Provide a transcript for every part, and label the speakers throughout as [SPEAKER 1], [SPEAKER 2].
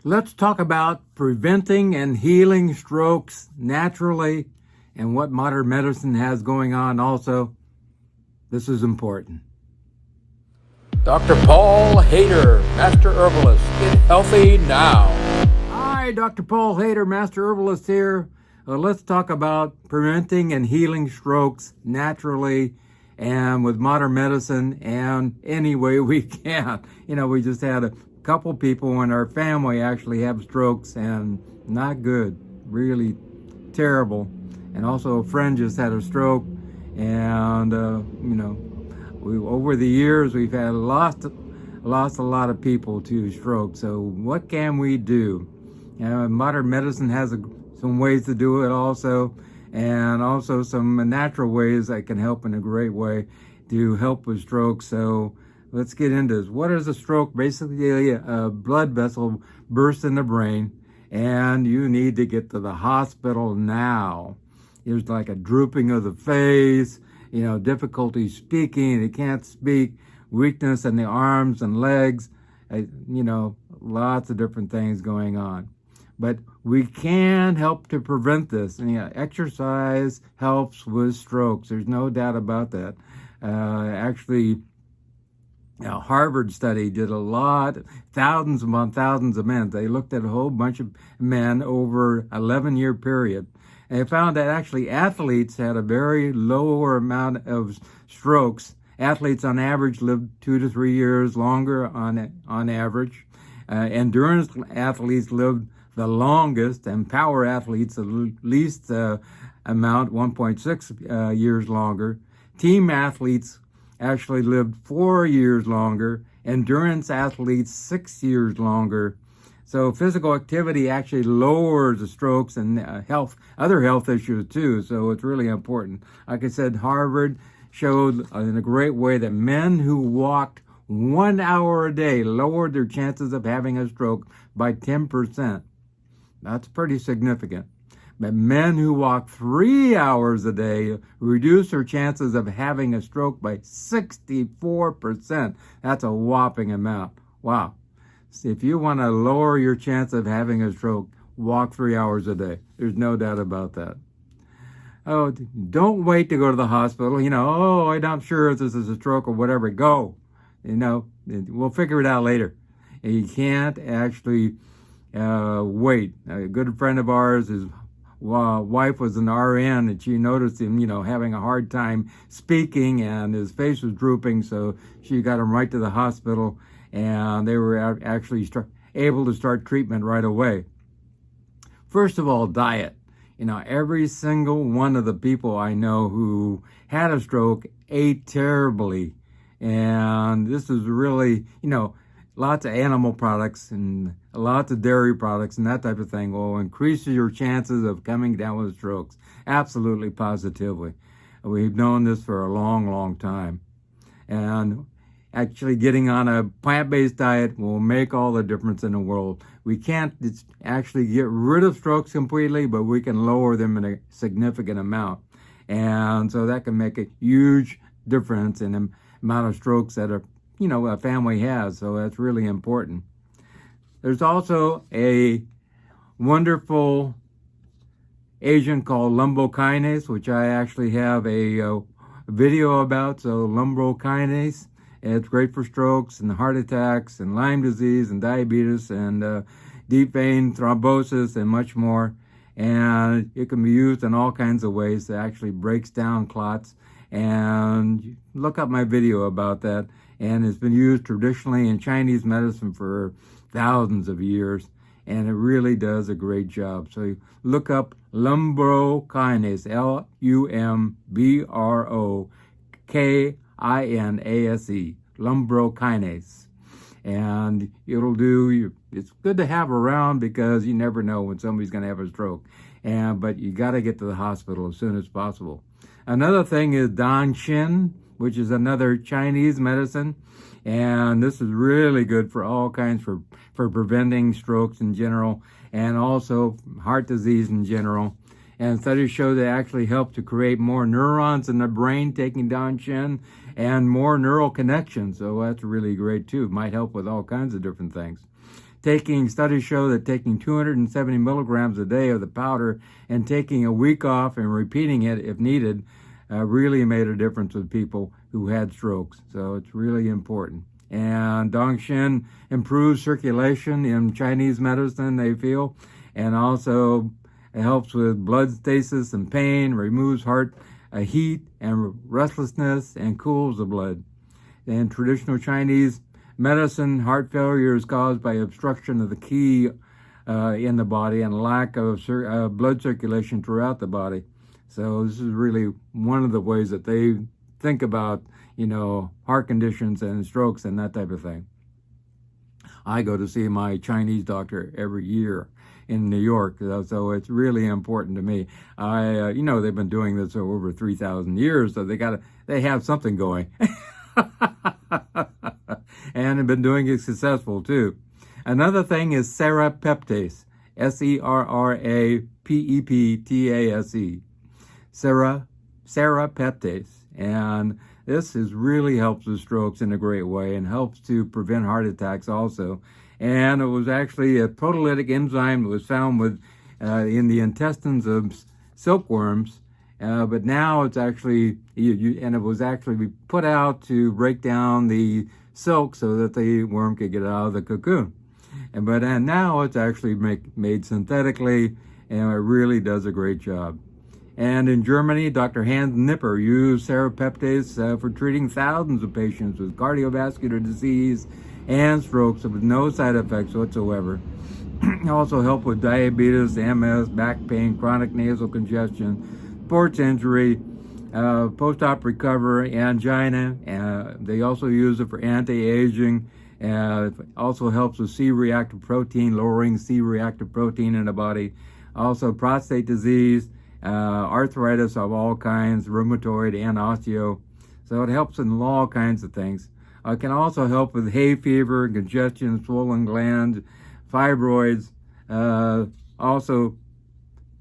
[SPEAKER 1] Let's talk about preventing and healing strokes naturally and what modern medicine has going on also. This is important.
[SPEAKER 2] Dr. Paul Haider, Master Herbalist. Get healthy now.
[SPEAKER 1] Hi, Dr. Paul Haider, Master Herbalist here. Let's talk about preventing and healing strokes naturally and with modern medicine and any way we can. We just had a couple people in our family actually have strokes, and not good, really terrible. And also a friend just had a stroke, and over the years we've had lost a lot of people to stroke. So what can we do? Modern medicine has some ways to do it also, and also some natural ways that can help in a great way to help with stroke. So let's get into this. What is a stroke? Basically, a blood vessel bursts in the brain, and you need to get to the hospital now. There's like a drooping of the face, difficulty speaking, they can't speak, weakness in the arms and legs, lots of different things going on. But we can help to prevent this. Exercise helps with strokes. There's no doubt about that. Actually, Harvard study did a lot, thousands upon thousands of men. They looked at a whole bunch of men over an 11-year period. And they found that actually athletes had a very lower amount of strokes. Athletes on average lived 2 to 3 years longer on average. Endurance athletes lived the longest, and power athletes the least amount, 1.6 years longer. Team athletes actually lived 4 years longer. Endurance athletes 6 years longer. So physical activity actually lowers the strokes and other health issues too. So it's really important. Like I said, Harvard showed in a great way that men who walked 1 hour a day lowered their chances of having a stroke by 10%. That's pretty significant. But men who walk 3 hours a day reduce their chances of having a stroke by 64%. That's a whopping amount. Wow. If you want to lower your chance of having a stroke, walk 3 hours a day. There's no doubt about that. Oh, don't wait to go to the hospital. I'm not sure if this is a stroke or whatever. Go. We'll figure it out later. And you can't actually wait. A good friend of ours, his wife was an RN, and she noticed him, having a hard time speaking, and his face was drooping, so she got him right to the hospital, and they were actually able to start treatment right away. First of all, diet. Every single one of the people I know who had a stroke ate terribly, and this is really, lots of animal products and lots of dairy products and that type of thing will increase your chances of coming down with strokes. Absolutely, positively. We've known this for a long, long time. And actually getting on a plant-based diet will make all the difference in the world. We can't actually get rid of strokes completely, but we can lower them in a significant amount. And so that can make a huge difference in the amount of strokes that a family has, so that's really important. There's also a wonderful agent called Lumbrokinase, which I actually have a video about. So Lumbrokinase, it's great for strokes and heart attacks and Lyme disease and diabetes and deep vein thrombosis and much more. And it can be used in all kinds of ways. It actually breaks down clots. And look up my video about that. And it's been used traditionally in Chinese medicine for thousands of years, and it really does a great job. So you look up Lumbrokinase, Lumbrokinase, Lumbrokinase. And it'll do, it's good to have around because you never know when somebody's going to have a stroke. But you got to get to the hospital as soon as possible. Another thing is Donshin, which is another Chinese medicine. And this is really good for all kinds, for preventing strokes in general, and also heart disease in general. And studies show they actually help to create more neurons in the brain, taking Donshin, and more neural connections. So that's really great too. Might help with all kinds of different things. Studies show that taking 270 milligrams a day of the powder and taking a week off and repeating it if needed really made a difference with people who had strokes. So it's really important. And Donshin improves circulation in Chinese medicine, they feel, and also it helps with blood stasis and pain, removes heart heat and restlessness, and cools the blood. In traditional Chinese medicine, heart failure is caused by obstruction of the qi in the body and lack of blood circulation throughout the body. So this is really one of the ways that they think about, heart conditions and strokes and that type of thing. I go to see my Chinese doctor every year in New York, so it's really important to me. They've been doing this for over 3,000 years, so they have something going. And have been doing it successful too. Another thing is Serrapeptase, Serrapeptase, Serrapeptase, and this really helps with strokes in a great way and helps to prevent heart attacks also. And it was actually a proteolytic enzyme that was found in the intestines of silkworms, but now it's actually, and it was actually put out to break down the silk so that the worm could get out of the cocoon. And now it's actually made synthetically, and it really does a great job. And in Germany, Dr. Hans Nipper used Serrapeptase for treating thousands of patients with cardiovascular disease and strokes with no side effects whatsoever. Also help with diabetes, MS, back pain, chronic nasal congestion, sports injury, post-op recovery, angina. They also use it for anti-aging. It also helps with C-reactive protein, lowering C-reactive protein in the body. Also prostate disease, arthritis of all kinds, rheumatoid and osteo. So it helps in all kinds of things. It can also help with hay fever, congestion, swollen glands, fibroids, also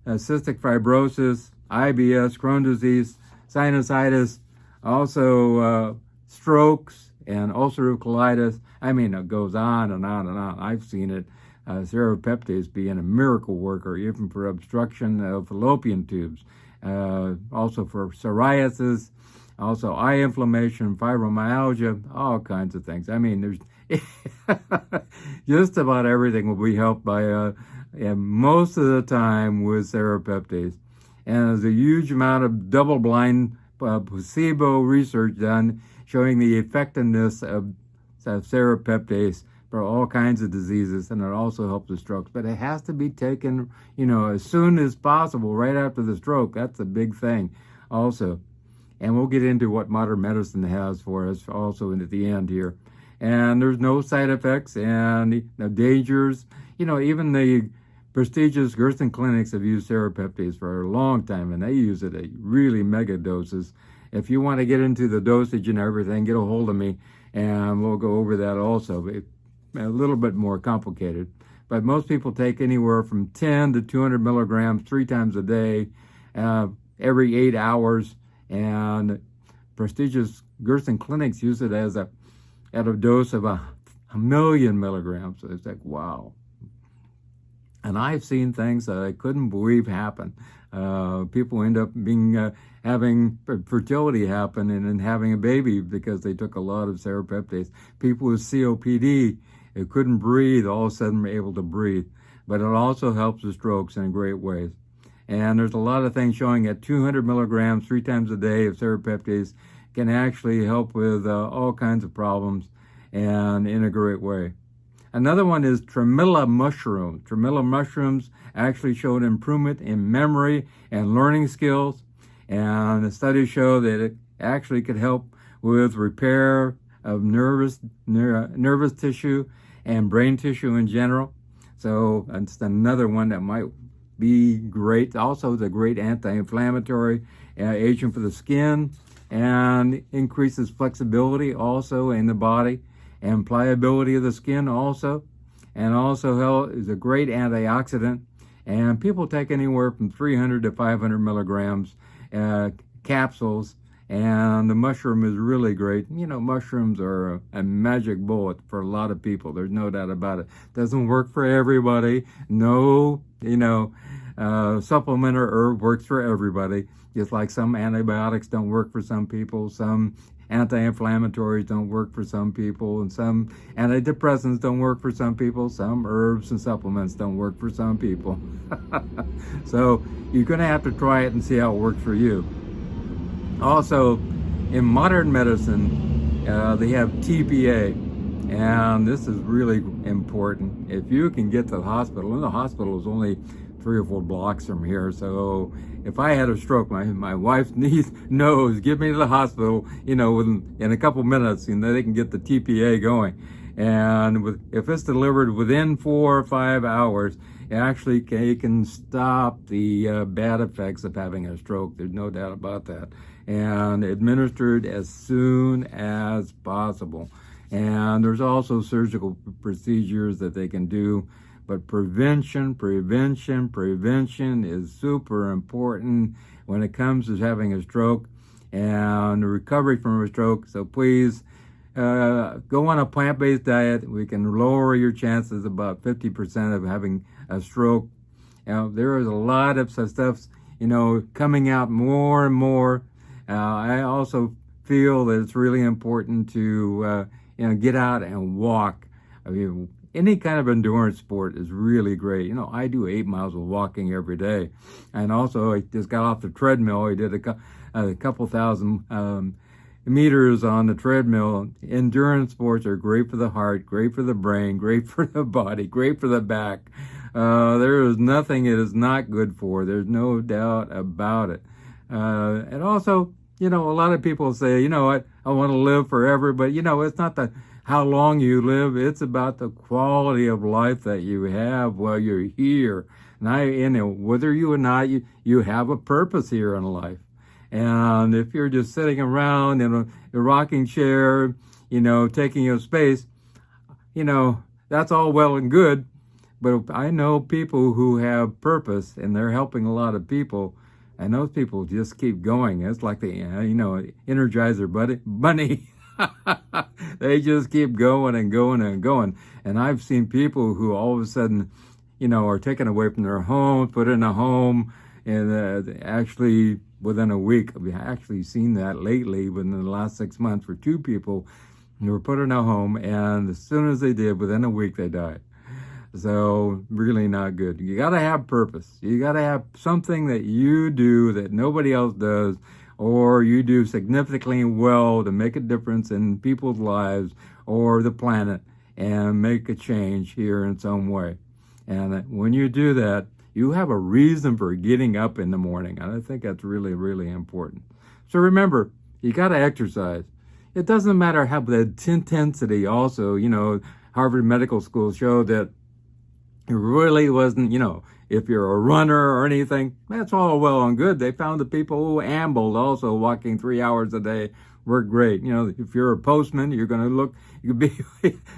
[SPEAKER 1] cystic fibrosis, IBS, Crohn's disease, sinusitis, also strokes and ulcerative colitis. I mean, it goes on and on and on. I've seen it. Serrapeptase being a miracle worker, even for obstruction of fallopian tubes, also for psoriasis, also eye inflammation, fibromyalgia, all kinds of things. I mean, there's just about everything will be helped by, most of the time with Serrapeptase. And there's a huge amount of double-blind placebo research done showing the effectiveness of Serrapeptase for all kinds of diseases, and it also helps with strokes. But it has to be taken, as soon as possible, right after the stroke. That's a big thing also. And we'll get into what modern medicine has for us also at the end here. And there's no side effects and no dangers. Even the prestigious Gerson clinics have used Serrapeptase for a long time, and they use it at really mega doses. If you want to get into the dosage and everything, get a hold of me, and we'll go over that also. It's a little bit more complicated. But most people take anywhere from 10 to 200 milligrams 3 times a day, every 8 hours. And prestigious Gerson clinics use it at a dose of a million milligrams. So it's like, wow. And I've seen things that I couldn't believe happen. People end up having fertility happen and then having a baby because they took a lot of Serrapeptase. People with COPD who couldn't breathe all of a sudden were able to breathe. But it also helps with strokes in great ways. And there's a lot of things showing that 200 milligrams 3 times a day of Serrapeptase can actually help with all kinds of problems and in a great way. Another one is Tremella Mushroom. Tremella mushrooms actually showed improvement in memory and learning skills. And the studies show that it actually could help with repair of nervous tissue and brain tissue in general. So that's another one that might be great. Also, it's a great anti-inflammatory agent for the skin and increases flexibility also in the body and pliability of the skin also. And also is a great antioxidant. And people take anywhere from 300 to 500 milligrams capsules, And the mushroom is really great. You know, mushrooms are a magic bullet for a lot of people. There's no doubt about it. Doesn't work for everybody. No, supplement or herb works for everybody. Just like some antibiotics don't work for some people, some anti-inflammatories don't work for some people, and some antidepressants don't work for some people, some herbs and supplements don't work for some people. So you're going to have to try it and see how it works for you. Also, in modern medicine, they have TPA, and this is really important. If you can get to the hospital, and the hospital is only 3 or 4 blocks from here, so if I had a stroke, my wife's niece knows, give me to the hospital, in a couple minutes, they can get the TPA going. And if it's delivered within 4 or 5 hours, it actually can stop the bad effects of having a stroke. There's no doubt about that. And administered as soon as possible. And there's also surgical procedures that they can do. But prevention is super important when it comes to having a stroke and recovery from a stroke. So please go on a plant-based diet. We can lower your chances about 50% of having a stroke. There is a lot of stuff, coming out more and more. I also feel that it's really important to, get out and walk. Any kind of endurance sport is really great. I do 8 miles of walking every day. And also, I just got off the treadmill. I did a couple thousand meters on the treadmill. Endurance sports are great for the heart, great for the brain, great for the body, great for the back. There is nothing it is not good for. There's no doubt about it. And also, a lot of people say, I want to live forever, but it's not how long you live. It's about the quality of life that you have while you're here. And whether you or not, you have a purpose here in life. And if you're just sitting around in a rocking chair, taking your space, that's all well and good. But I know people who have purpose and they're helping a lot of people. And those people just keep going. It's like the, Energizer bunny. They just keep going and going and going. And I've seen people who all of a sudden, are taken away from their homes, put in a home, and actually within a week, I've actually seen that lately within the last 6 months for 2 people who were put in a home, and as soon as they did, within a week they died. So really not good. You got to have purpose. You got to have something that you do that nobody else does, or you do significantly well to make a difference in people's lives or the planet and make a change here in some way. And when you do that, you have a reason for getting up in the morning. And I think that's really, really important. So remember, you got to exercise. It doesn't matter how the intensity also, Harvard Medical School showed that it really wasn't, if you're a runner or anything, that's all well and good. They found the people who ambled also walking 3 hours a day were great. If you're a postman, you'll be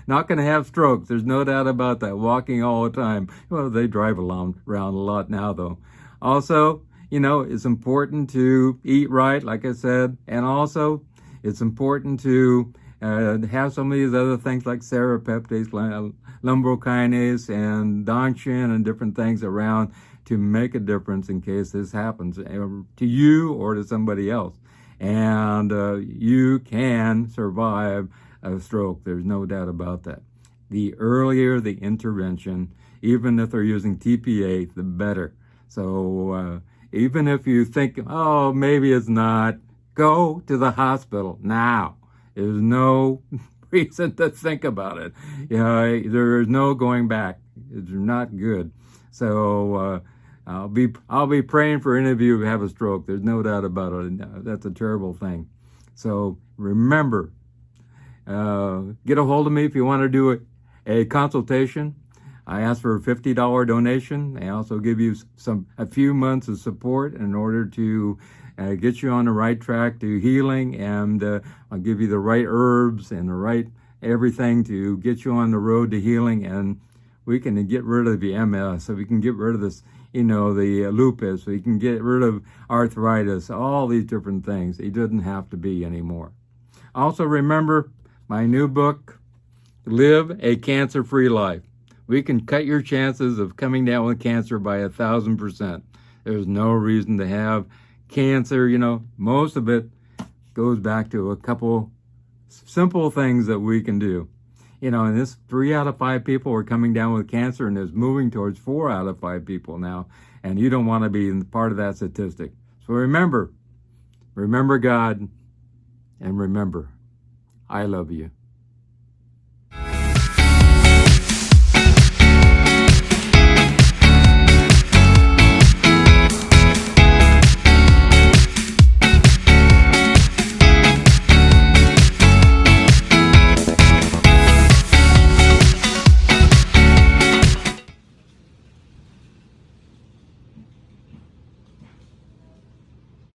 [SPEAKER 1] not going to have strokes. There's no doubt about that. Walking all the time. Well, they drive around a lot now, though. Also, it's important to eat right, like I said, and also it's important to have some of these other things like Serrapeptase, Lumbrokinase, and Donshin, and different things around to make a difference in case this happens to you or to somebody else. And you can survive a stroke. There's no doubt about that. The earlier the intervention, even if they're using TPA, the better. So even if you think, oh, maybe it's not, go to the hospital now. There's no reason to think about it. There's no going back. It's not good. So I'll be praying for any of you who have a stroke. There's no doubt about it. That's a terrible thing. So remember, get a hold of me if you want to do a consultation. I ask for a $50 donation. I also give you a few months of support in order to get you on the right track to healing, and I'll give you the right herbs and the right everything to get you on the road to healing. And we can get rid of the MS, so we can get rid of this, the lupus, we can get rid of arthritis, all these different things. It doesn't have to be anymore. Also remember my new book, Live a Cancer-Free Life. We can cut your chances of coming down with cancer by 1,000%. There's no reason to have cancer. Most of it goes back to a couple simple things that we can do. And this 3 out of 5 people are coming down with cancer, and it's moving towards 4 out of 5 people now. And you don't want to be part of that statistic. So remember God, and remember, I love you.